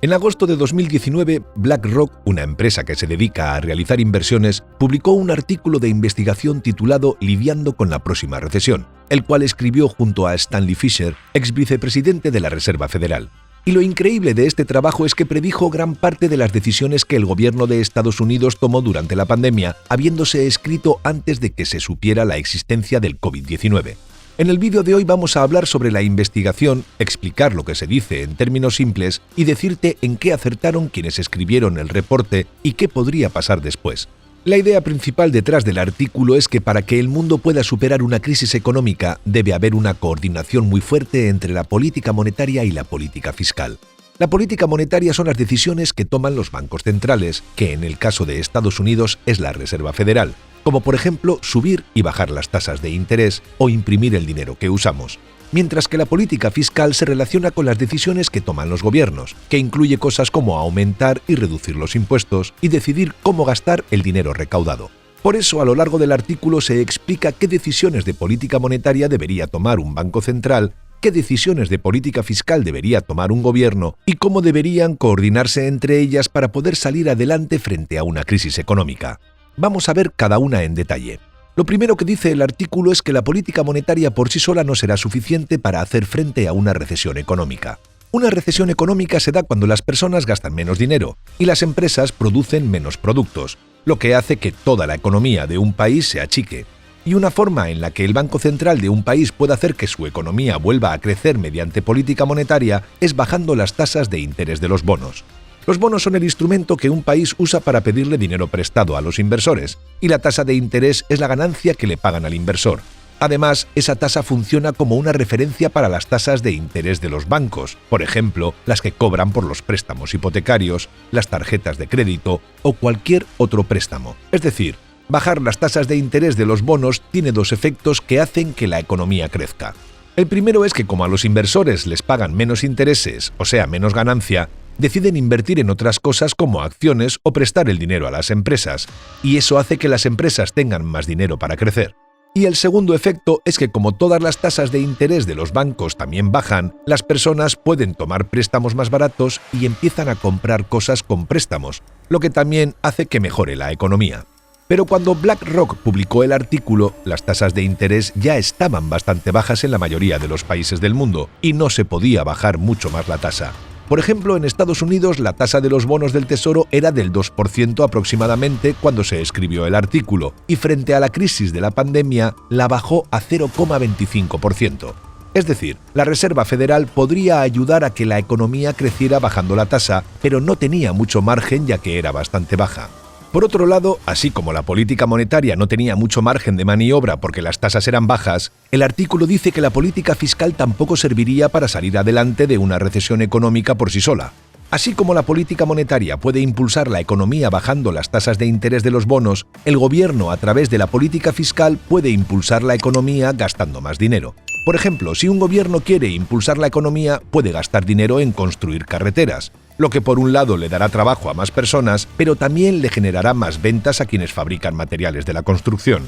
En agosto de 2019, BlackRock, una empresa que se dedica a realizar inversiones, publicó un artículo de investigación titulado Lidiando con la próxima recesión, el cual escribió junto a Stanley Fischer, ex vicepresidente de la Reserva Federal. Y lo increíble de este trabajo es que predijo gran parte de las decisiones que el gobierno de Estados Unidos tomó durante la pandemia, habiéndose escrito antes de que se supiera la existencia del COVID-19. En el vídeo de hoy vamos a hablar sobre la investigación, explicar lo que se dice en términos simples y decirte en qué acertaron quienes escribieron el reporte y qué podría pasar después. La idea principal detrás del artículo es que para que el mundo pueda superar una crisis económica debe haber una coordinación muy fuerte entre la política monetaria y la política fiscal. La política monetaria son las decisiones que toman los bancos centrales, que en el caso de Estados Unidos es la Reserva Federal, como por ejemplo subir y bajar las tasas de interés o imprimir el dinero que usamos. Mientras que la política fiscal se relaciona con las decisiones que toman los gobiernos, que incluye cosas como aumentar y reducir los impuestos y decidir cómo gastar el dinero recaudado. Por eso, a lo largo del artículo se explica qué decisiones de política monetaria debería tomar un banco central, qué decisiones de política fiscal debería tomar un gobierno y cómo deberían coordinarse entre ellas para poder salir adelante frente a una crisis económica. Vamos a ver cada una en detalle. Lo primero que dice el artículo es que la política monetaria por sí sola no será suficiente para hacer frente a una recesión económica. Una recesión económica se da cuando las personas gastan menos dinero y las empresas producen menos productos, lo que hace que toda la economía de un país se achique. Y una forma en la que el Banco Central de un país puede hacer que su economía vuelva a crecer mediante política monetaria es bajando las tasas de interés de los bonos. Los bonos son el instrumento que un país usa para pedirle dinero prestado a los inversores, y la tasa de interés es la ganancia que le pagan al inversor. Además, esa tasa funciona como una referencia para las tasas de interés de los bancos, por ejemplo, las que cobran por los préstamos hipotecarios, las tarjetas de crédito o cualquier otro préstamo. Es decir, bajar las tasas de interés de los bonos tiene dos efectos que hacen que la economía crezca. El primero es que como a los inversores les pagan menos intereses, o sea, menos ganancia, deciden invertir en otras cosas como acciones o prestar el dinero a las empresas, y eso hace que las empresas tengan más dinero para crecer. Y el segundo efecto es que como todas las tasas de interés de los bancos también bajan, las personas pueden tomar préstamos más baratos y empiezan a comprar cosas con préstamos, lo que también hace que mejore la economía. Pero cuando BlackRock publicó el artículo, las tasas de interés ya estaban bastante bajas en la mayoría de los países del mundo y no se podía bajar mucho más la tasa. Por ejemplo, en Estados Unidos la tasa de los bonos del Tesoro era del 2% aproximadamente cuando se escribió el artículo, y frente a la crisis de la pandemia la bajó a 0,25%. Es decir, la Reserva Federal podría ayudar a que la economía creciera bajando la tasa, pero no tenía mucho margen ya que era bastante baja. Por otro lado, así como la política monetaria no tenía mucho margen de maniobra porque las tasas eran bajas, el artículo dice que la política fiscal tampoco serviría para salir adelante de una recesión económica por sí sola. Así como la política monetaria puede impulsar la economía bajando las tasas de interés de los bonos, el gobierno a través de la política fiscal puede impulsar la economía gastando más dinero. Por ejemplo, si un gobierno quiere impulsar la economía, puede gastar dinero en construir carreteras, lo que por un lado le dará trabajo a más personas, pero también le generará más ventas a quienes fabrican materiales de la construcción.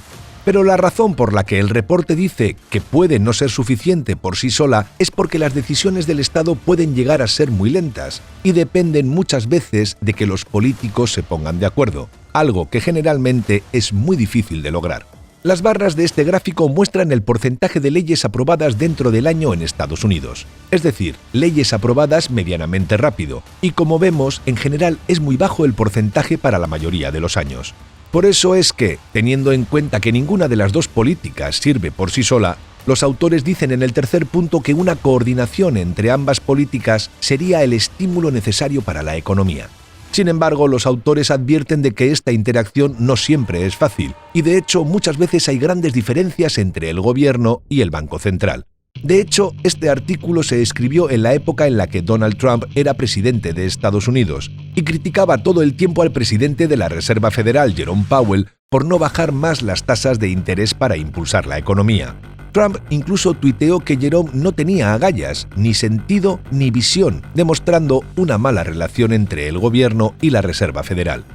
Pero la razón por la que el reporte dice que puede no ser suficiente por sí sola es porque las decisiones del Estado pueden llegar a ser muy lentas y dependen muchas veces de que los políticos se pongan de acuerdo, algo que generalmente es muy difícil de lograr. Las barras de este gráfico muestran el porcentaje de leyes aprobadas dentro del año en Estados Unidos, es decir, leyes aprobadas medianamente rápido, y como vemos, en general es muy bajo el porcentaje para la mayoría de los años. Por eso es que, teniendo en cuenta que ninguna de las dos políticas sirve por sí sola, los autores dicen en el tercer punto que una coordinación entre ambas políticas sería el estímulo necesario para la economía. Sin embargo, los autores advierten de que esta interacción no siempre es fácil, y de hecho muchas veces hay grandes diferencias entre el gobierno y el Banco Central. De hecho, este artículo se escribió en la época en la que Donald Trump era presidente de Estados Unidos y criticaba todo el tiempo al presidente de la Reserva Federal, Jerome Powell, por no bajar más las tasas de interés para impulsar la economía. Trump incluso tuiteó que Jerome no tenía agallas, ni sentido ni visión, demostrando una mala relación entre el gobierno y la Reserva Federal.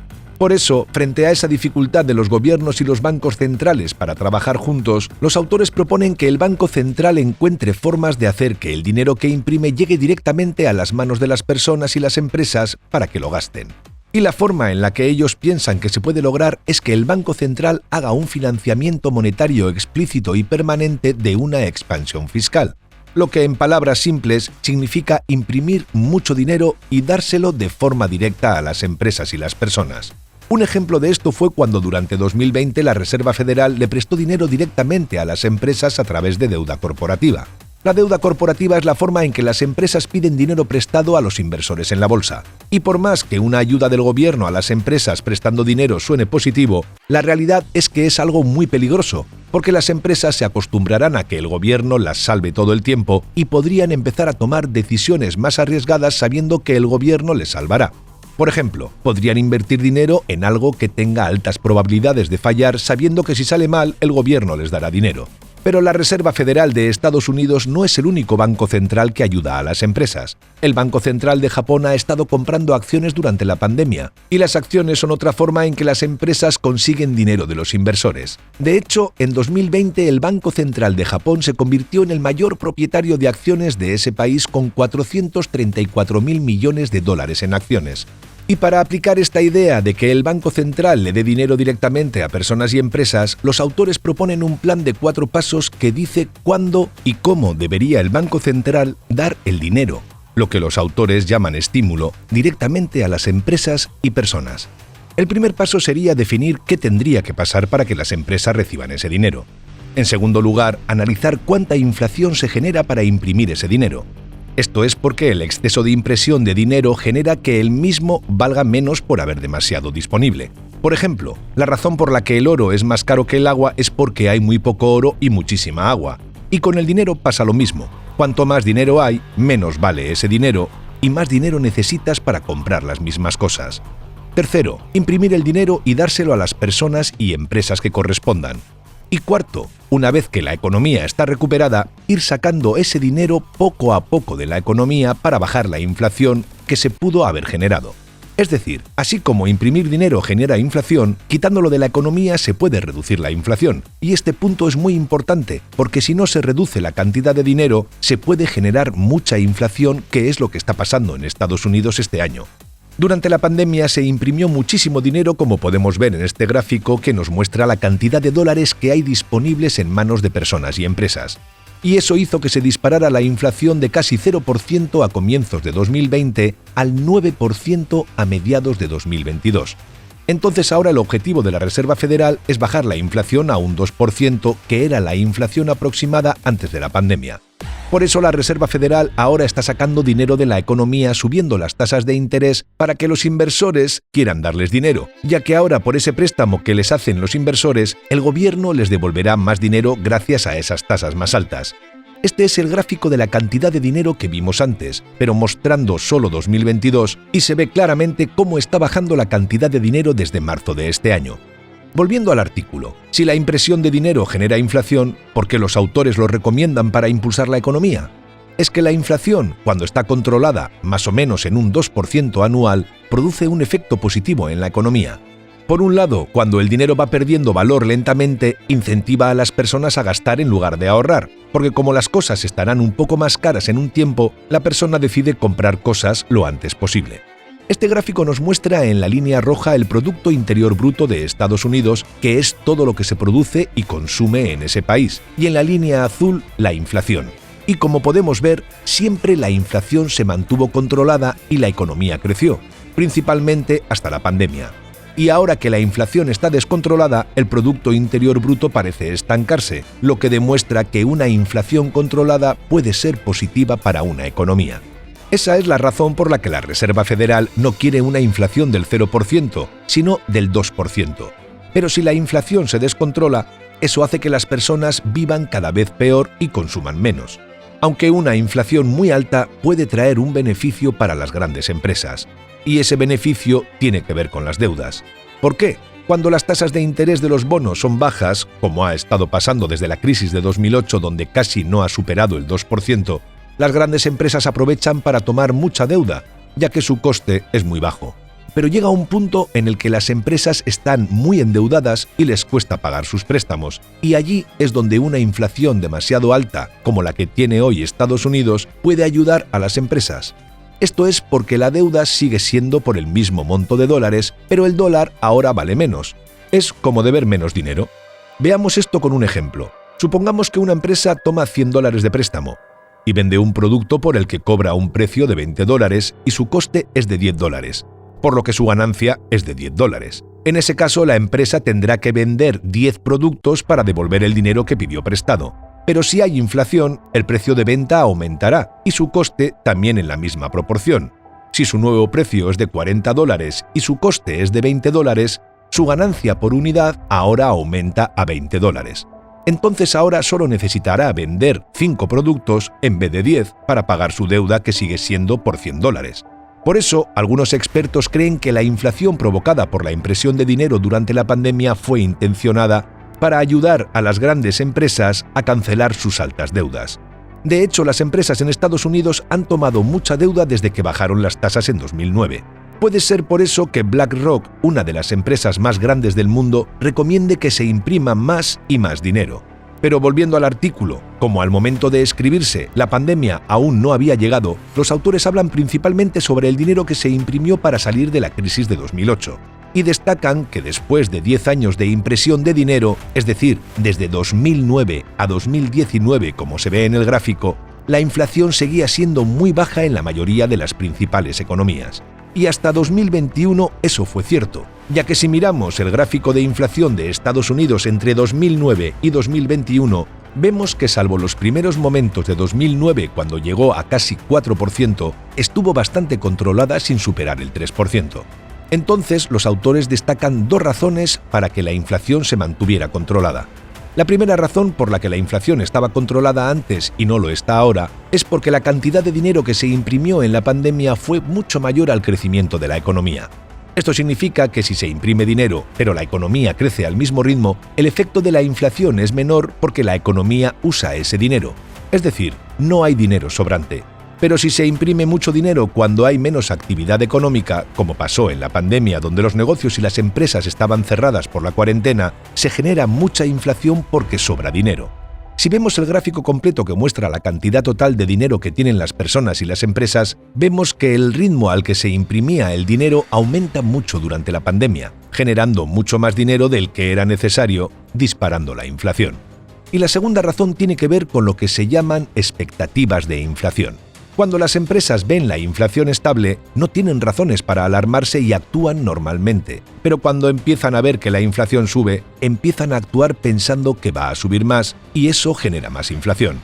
Por eso, frente a esa dificultad de los gobiernos y los bancos centrales para trabajar juntos, los autores proponen que el Banco Central encuentre formas de hacer que el dinero que imprime llegue directamente a las manos de las personas y las empresas para que lo gasten. Y la forma en la que ellos piensan que se puede lograr es que el Banco Central haga un financiamiento monetario explícito y permanente de una expansión fiscal, lo que en palabras simples significa imprimir mucho dinero y dárselo de forma directa a las empresas y las personas. Un ejemplo de esto fue cuando durante 2020 la Reserva Federal le prestó dinero directamente a las empresas a través de deuda corporativa. La deuda corporativa es la forma en que las empresas piden dinero prestado a los inversores en la bolsa. Y por más que una ayuda del gobierno a las empresas prestando dinero suene positivo, la realidad es que es algo muy peligroso, porque las empresas se acostumbrarán a que el gobierno las salve todo el tiempo y podrían empezar a tomar decisiones más arriesgadas sabiendo que el gobierno les salvará. Por ejemplo, podrían invertir dinero en algo que tenga altas probabilidades de fallar sabiendo que si sale mal, el gobierno les dará dinero. Pero la Reserva Federal de Estados Unidos no es el único banco central que ayuda a las empresas. El Banco Central de Japón ha estado comprando acciones durante la pandemia, y las acciones son otra forma en que las empresas consiguen dinero de los inversores. De hecho, en 2020 el Banco Central de Japón se convirtió en el mayor propietario de acciones de ese país con 434.000 millones de dólares en acciones. Y para aplicar esta idea de que el Banco Central le dé dinero directamente a personas y empresas, los autores proponen un plan de 4 pasos que dice cuándo y cómo debería el Banco Central dar el dinero, lo que los autores llaman estímulo, directamente a las empresas y personas. El primer paso sería definir qué tendría que pasar para que las empresas reciban ese dinero. En segundo lugar, analizar cuánta inflación se genera para imprimir ese dinero. Esto es porque el exceso de impresión de dinero genera que el mismo valga menos por haber demasiado disponible. Por ejemplo, la razón por la que el oro es más caro que el agua es porque hay muy poco oro y muchísima agua. Y con el dinero pasa lo mismo. Cuanto más dinero hay, menos vale ese dinero y más dinero necesitas para comprar las mismas cosas. Tercero, imprimir el dinero y dárselo a las personas y empresas que correspondan. Y cuarto, una vez que la economía está recuperada, ir sacando ese dinero poco a poco de la economía para bajar la inflación que se pudo haber generado. Es decir, así como imprimir dinero genera inflación, quitándolo de la economía se puede reducir la inflación. Y este punto es muy importante, porque si no se reduce la cantidad de dinero, se puede generar mucha inflación, que es lo que está pasando en Estados Unidos este año. Durante la pandemia se imprimió muchísimo dinero, como podemos ver en este gráfico que nos muestra la cantidad de dólares que hay disponibles en manos de personas y empresas. Y eso hizo que se disparara la inflación de casi 0% a comienzos de 2020 al 9% a mediados de 2022. Entonces ahora el objetivo de la Reserva Federal es bajar la inflación a un 2%, que era la inflación aproximada antes de la pandemia. Por eso la Reserva Federal ahora está sacando dinero de la economía subiendo las tasas de interés para que los inversores quieran darles dinero, ya que ahora por ese préstamo que les hacen los inversores, el gobierno les devolverá más dinero gracias a esas tasas más altas. Este es el gráfico de la cantidad de dinero que vimos antes, pero mostrando solo 2022, y se ve claramente cómo está bajando la cantidad de dinero desde marzo de este año. Volviendo al artículo, si la impresión de dinero genera inflación, ¿por qué los autores lo recomiendan para impulsar la economía? Es que la inflación, cuando está controlada más o menos en un 2% anual, produce un efecto positivo en la economía. Por un lado, cuando el dinero va perdiendo valor lentamente, incentiva a las personas a gastar en lugar de ahorrar, porque como las cosas estarán un poco más caras en un tiempo, la persona decide comprar cosas lo antes posible. Este gráfico nos muestra en la línea roja el Producto Interior Bruto de Estados Unidos, que es todo lo que se produce y consume en ese país, y en la línea azul la inflación. Y como podemos ver, siempre la inflación se mantuvo controlada y la economía creció, principalmente hasta la pandemia. Y ahora que la inflación está descontrolada, el Producto Interior Bruto parece estancarse, lo que demuestra que una inflación controlada puede ser positiva para una economía. Esa es la razón por la que la Reserva Federal no quiere una inflación del 0%, sino del 2%. Pero si la inflación se descontrola, eso hace que las personas vivan cada vez peor y consuman menos. Aunque una inflación muy alta puede traer un beneficio para las grandes empresas. Y ese beneficio tiene que ver con las deudas. ¿Por qué? Cuando las tasas de interés de los bonos son bajas, como ha estado pasando desde la crisis de 2008, donde casi no ha superado el 2%, las grandes empresas aprovechan para tomar mucha deuda, ya que su coste es muy bajo. pero llega un punto en el que las empresas están muy endeudadas y les cuesta pagar sus préstamos, y allí es donde una inflación demasiado alta, como la que tiene hoy Estados Unidos, puede ayudar a las empresas. Esto es porque la deuda sigue siendo por el mismo monto de dólares, pero el dólar ahora vale menos. Es como deber menos dinero. Veamos esto con un ejemplo. Supongamos que una empresa toma $100 de préstamo y vende un producto por el que cobra un precio de $20 y su coste es de $10, por lo que su ganancia es de $10. En ese caso, la empresa tendrá que vender 10 productos para devolver el dinero que pidió prestado. Pero si hay inflación, el precio de venta aumentará y su coste también en la misma proporción. Si su nuevo precio es de $40 y su coste es de $20, su ganancia por unidad ahora aumenta a $20. Entonces ahora solo necesitará vender 5 productos en vez de 10 para pagar su deuda, que sigue siendo por $100. Por eso, algunos expertos creen que la inflación provocada por la impresión de dinero durante la pandemia fue intencionada para ayudar a las grandes empresas a cancelar sus altas deudas. De hecho, las empresas en Estados Unidos han tomado mucha deuda desde que bajaron las tasas en 2009. Puede ser por eso que BlackRock, una de las empresas más grandes del mundo, recomiende que se imprima más y más dinero. Pero volviendo al artículo, como al momento de escribirse la pandemia aún no había llegado, los autores hablan principalmente sobre el dinero que se imprimió para salir de la crisis de 2008. Y destacan que después de 10 años de impresión de dinero, es decir, desde 2009 a 2019, como se ve en el gráfico, la inflación seguía siendo muy baja en la mayoría de las principales economías. Y hasta 2021 eso fue cierto, ya que si miramos el gráfico de inflación de Estados Unidos entre 2009 y 2021, vemos que salvo los primeros momentos de 2009, cuando llegó a casi 4%, estuvo bastante controlada sin superar el 3%. Entonces, los autores destacan 2 razones para que la inflación se mantuviera controlada. La primera razón por la que la inflación estaba controlada antes y no lo está ahora es porque la cantidad de dinero que se imprimió en la pandemia fue mucho mayor al crecimiento de la economía. Esto significa que si se imprime dinero, pero la economía crece al mismo ritmo, el efecto de la inflación es menor porque la economía usa ese dinero. Es decir, no hay dinero sobrante. Pero si se imprime mucho dinero cuando hay menos actividad económica, como pasó en la pandemia donde los negocios y las empresas estaban cerradas por la cuarentena, se genera mucha inflación porque sobra dinero. Si vemos el gráfico completo que muestra la cantidad total de dinero que tienen las personas y las empresas, vemos que el ritmo al que se imprimía el dinero aumenta mucho durante la pandemia, generando mucho más dinero del que era necesario, disparando la inflación. Y la segunda razón tiene que ver con lo que se llaman expectativas de inflación. Cuando las empresas ven la inflación estable, no tienen razones para alarmarse y actúan normalmente. Pero cuando empiezan a ver que la inflación sube, empiezan a actuar pensando que va a subir más y eso genera más inflación.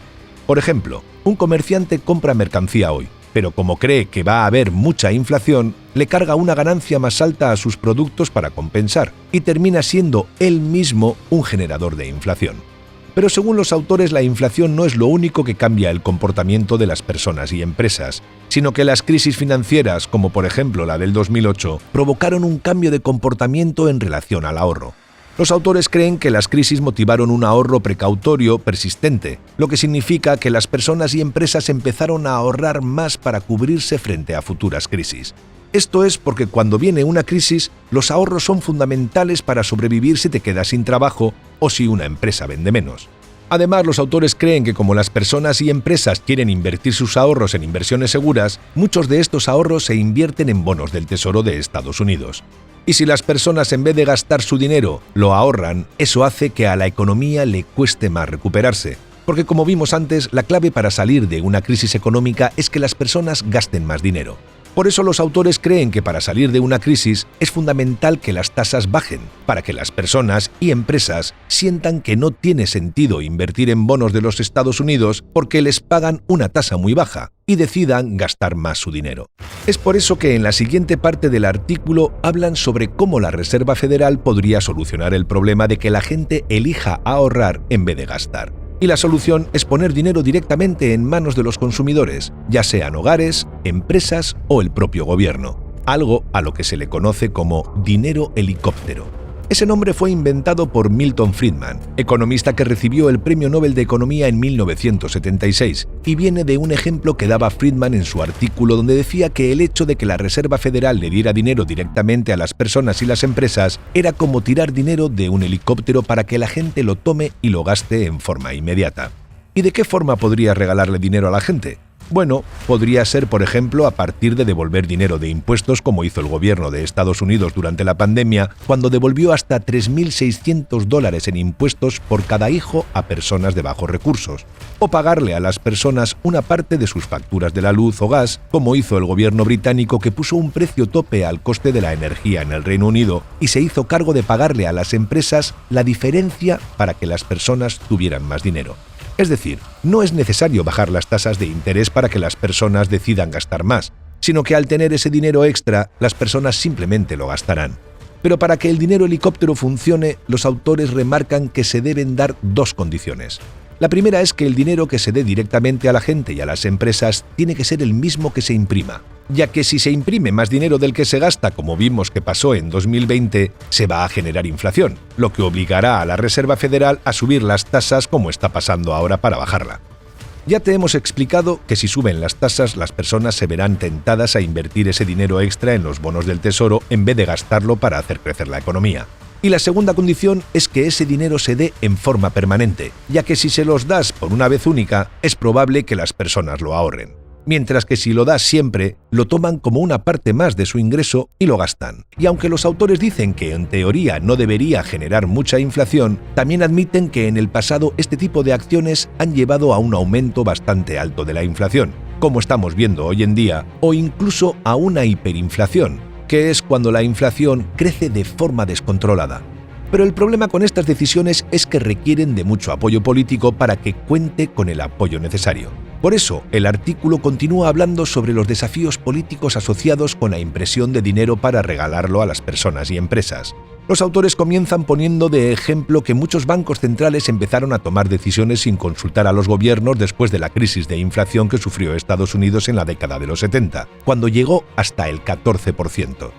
Por ejemplo, un comerciante compra mercancía hoy, pero como cree que va a haber mucha inflación, le carga una ganancia más alta a sus productos para compensar y termina siendo él mismo un generador de inflación. Pero según los autores, la inflación no es lo único que cambia el comportamiento de las personas y empresas, sino que las crisis financieras, como por ejemplo la del 2008, provocaron un cambio de comportamiento en relación al ahorro. Los autores creen que las crisis motivaron un ahorro precautorio persistente, lo que significa que las personas y empresas empezaron a ahorrar más para cubrirse frente a futuras crisis. Esto es porque cuando viene una crisis, los ahorros son fundamentales para sobrevivir si te quedas sin trabajo o si una empresa vende menos. Además, los autores creen que como las personas y empresas quieren invertir sus ahorros en inversiones seguras, muchos de estos ahorros se invierten en bonos del Tesoro de Estados Unidos. Y si las personas en vez de gastar su dinero lo ahorran, eso hace que a la economía le cueste más recuperarse. Porque como vimos antes, la clave para salir de una crisis económica es que las personas gasten más dinero. Por eso los autores creen que para salir de una crisis es fundamental que las tasas bajen, para que las personas y empresas sientan que no tiene sentido invertir en bonos de los Estados Unidos porque les pagan una tasa muy baja y decidan gastar más su dinero. Es por eso que en la siguiente parte del artículo hablan sobre cómo la Reserva Federal podría solucionar el problema de que la gente elija ahorrar en vez de gastar. Y la solución es poner dinero directamente en manos de los consumidores, ya sean hogares, empresas o el propio gobierno, algo a lo que se le conoce como dinero helicóptero. Ese nombre fue inventado por Milton Friedman, economista que recibió el Premio Nobel de Economía en 1976, y viene de un ejemplo que daba Friedman en su artículo donde decía que el hecho de que la Reserva Federal le diera dinero directamente a las personas y las empresas era como tirar dinero de un helicóptero para que la gente lo tome y lo gaste en forma inmediata. ¿Y de qué forma podría regalarle dinero a la gente? Bueno, podría ser, por ejemplo, a partir de devolver dinero de impuestos como hizo el gobierno de Estados Unidos durante la pandemia, cuando devolvió hasta $3.600 en impuestos por cada hijo a personas de bajos recursos, o pagarle a las personas una parte de sus facturas de la luz o gas, como hizo el gobierno británico que puso un precio tope al coste de la energía en el Reino Unido y se hizo cargo de pagarle a las empresas la diferencia para que las personas tuvieran más dinero. Es decir, no es necesario bajar las tasas de interés para que las personas decidan gastar más, sino que al tener ese dinero extra, las personas simplemente lo gastarán. Pero para que el dinero helicóptero funcione, los autores remarcan que se deben dar dos condiciones. La primera es que el dinero que se dé directamente a la gente y a las empresas tiene que ser el mismo que se imprima, ya que si se imprime más dinero del que se gasta, como vimos que pasó en 2020, se va a generar inflación, lo que obligará a la Reserva Federal a subir las tasas como está pasando ahora para bajarla. Ya te hemos explicado que si suben las tasas, las personas se verán tentadas a invertir ese dinero extra en los bonos del Tesoro en vez de gastarlo para hacer crecer la economía. Y la segunda condición es que ese dinero se dé en forma permanente, ya que si se los das por una vez única, es probable que las personas lo ahorren. Mientras que si lo das siempre, lo toman como una parte más de su ingreso y lo gastan. Y aunque los autores dicen que en teoría no debería generar mucha inflación, también admiten que en el pasado este tipo de acciones han llevado a un aumento bastante alto de la inflación, como estamos viendo hoy en día, o incluso a una hiperinflación, que es cuando la inflación crece de forma descontrolada. Pero el problema con estas decisiones es que requieren de mucho apoyo político para que cuente con el apoyo necesario. Por eso, el artículo continúa hablando sobre los desafíos políticos asociados con la impresión de dinero para regalarlo a las personas y empresas. Los autores comienzan poniendo de ejemplo que muchos bancos centrales empezaron a tomar decisiones sin consultar a los gobiernos después de la crisis de inflación que sufrió Estados Unidos en la década de los 70, cuando llegó hasta el 14%.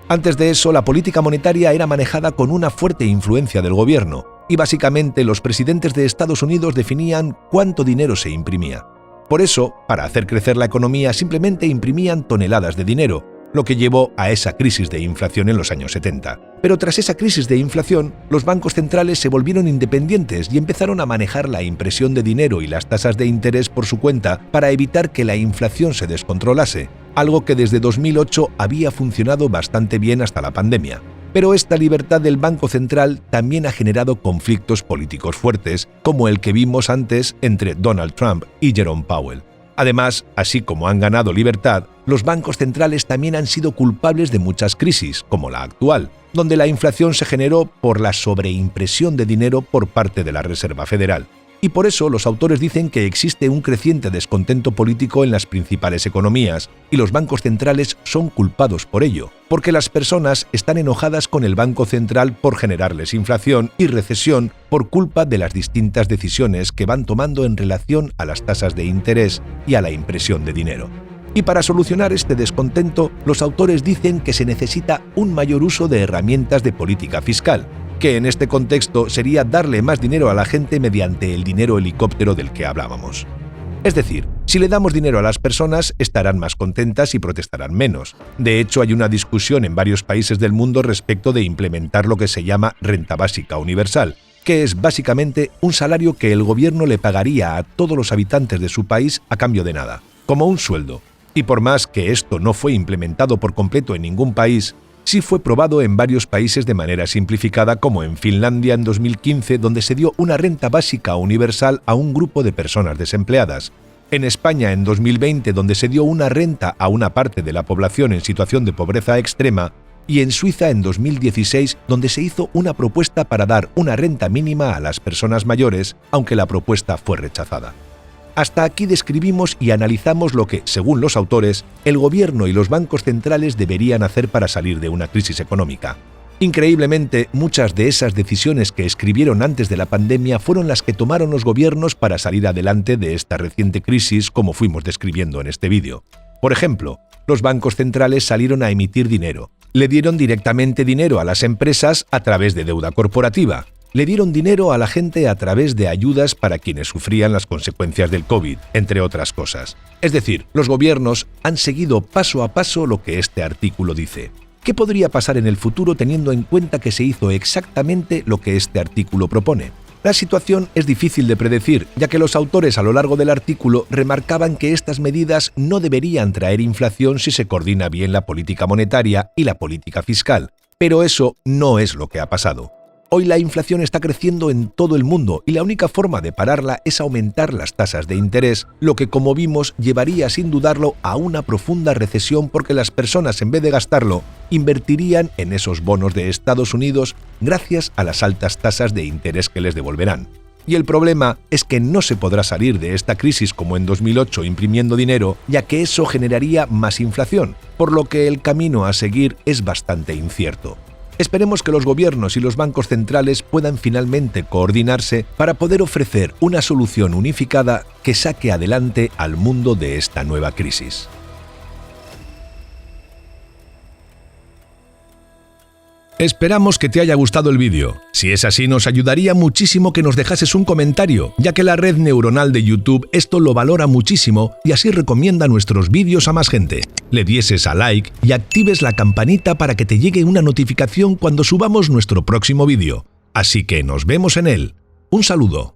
Antes de eso, la política monetaria era manejada con una fuerte influencia del gobierno, y básicamente los presidentes de Estados Unidos definían cuánto dinero se imprimía. Por eso, para hacer crecer la economía, simplemente imprimían toneladas de dinero, lo que llevó a esa crisis de inflación en los años 70. Pero tras esa crisis de inflación, los bancos centrales se volvieron independientes y empezaron a manejar la impresión de dinero y las tasas de interés por su cuenta para evitar que la inflación se descontrolase, algo que desde 2008 había funcionado bastante bien hasta la pandemia. Pero esta libertad del Banco Central también ha generado conflictos políticos fuertes, como el que vimos antes entre Donald Trump y Jerome Powell. Además, así como han ganado libertad, los bancos centrales también han sido culpables de muchas crisis, como la actual, donde la inflación se generó por la sobreimpresión de dinero por parte de la Reserva Federal. Y por eso los autores dicen que existe un creciente descontento político en las principales economías, y los bancos centrales son culpados por ello, porque las personas están enojadas con el Banco Central por generarles inflación y recesión por culpa de las distintas decisiones que van tomando en relación a las tasas de interés y a la impresión de dinero. Y para solucionar este descontento, los autores dicen que se necesita un mayor uso de herramientas de política fiscal, que en este contexto sería darle más dinero a la gente mediante el dinero helicóptero del que hablábamos. Es decir, si le damos dinero a las personas, estarán más contentas y protestarán menos. De hecho, hay una discusión en varios países del mundo respecto de implementar lo que se llama renta básica universal, que es básicamente un salario que el gobierno le pagaría a todos los habitantes de su país a cambio de nada, como un sueldo. Y por más que esto no fue implementado por completo en ningún país, sí fue probado en varios países de manera simplificada, como en Finlandia en 2015, donde se dio una renta básica universal a un grupo de personas desempleadas. En España en 2020, donde se dio una renta a una parte de la población en situación de pobreza extrema, y en Suiza en 2016, donde se hizo una propuesta para dar una renta mínima a las personas mayores, aunque la propuesta fue rechazada. Hasta aquí describimos y analizamos lo que, según los autores, el gobierno y los bancos centrales deberían hacer para salir de una crisis económica. Increíblemente, muchas de esas decisiones que escribieron antes de la pandemia fueron las que tomaron los gobiernos para salir adelante de esta reciente crisis, como fuimos describiendo en este vídeo. Por ejemplo, los bancos centrales salieron a emitir dinero, Le dieron directamente dinero a las empresas a través de deuda corporativa. Le dieron dinero a la gente a través de ayudas para quienes sufrían las consecuencias del COVID, entre otras cosas. Es decir, los gobiernos han seguido paso a paso lo que este artículo dice. ¿Qué podría pasar en el futuro teniendo en cuenta que se hizo exactamente lo que este artículo propone? La situación es difícil de predecir, ya que los autores a lo largo del artículo remarcaban que estas medidas no deberían traer inflación si se coordina bien la política monetaria y la política fiscal. Pero eso no es lo que ha pasado. Hoy la inflación está creciendo en todo el mundo y la única forma de pararla es aumentar las tasas de interés, lo que, como vimos, llevaría sin dudarlo a una profunda recesión porque las personas, en vez de gastarlo, invertirían en esos bonos de Estados Unidos gracias a las altas tasas de interés que les devolverán. Y el problema es que no se podrá salir de esta crisis como en 2008 imprimiendo dinero, ya que eso generaría más inflación, por lo que el camino a seguir es bastante incierto. Esperemos que los gobiernos y los bancos centrales puedan finalmente coordinarse para poder ofrecer una solución unificada que saque adelante al mundo de esta nueva crisis. Esperamos que te haya gustado el vídeo. Si es así, nos ayudaría muchísimo que nos dejases un comentario, ya que la red neuronal de YouTube esto lo valora muchísimo y así recomienda nuestros vídeos a más gente. Le dieses a like y actives la campanita para que te llegue una notificación cuando subamos nuestro próximo vídeo. Así que nos vemos en él. Un saludo.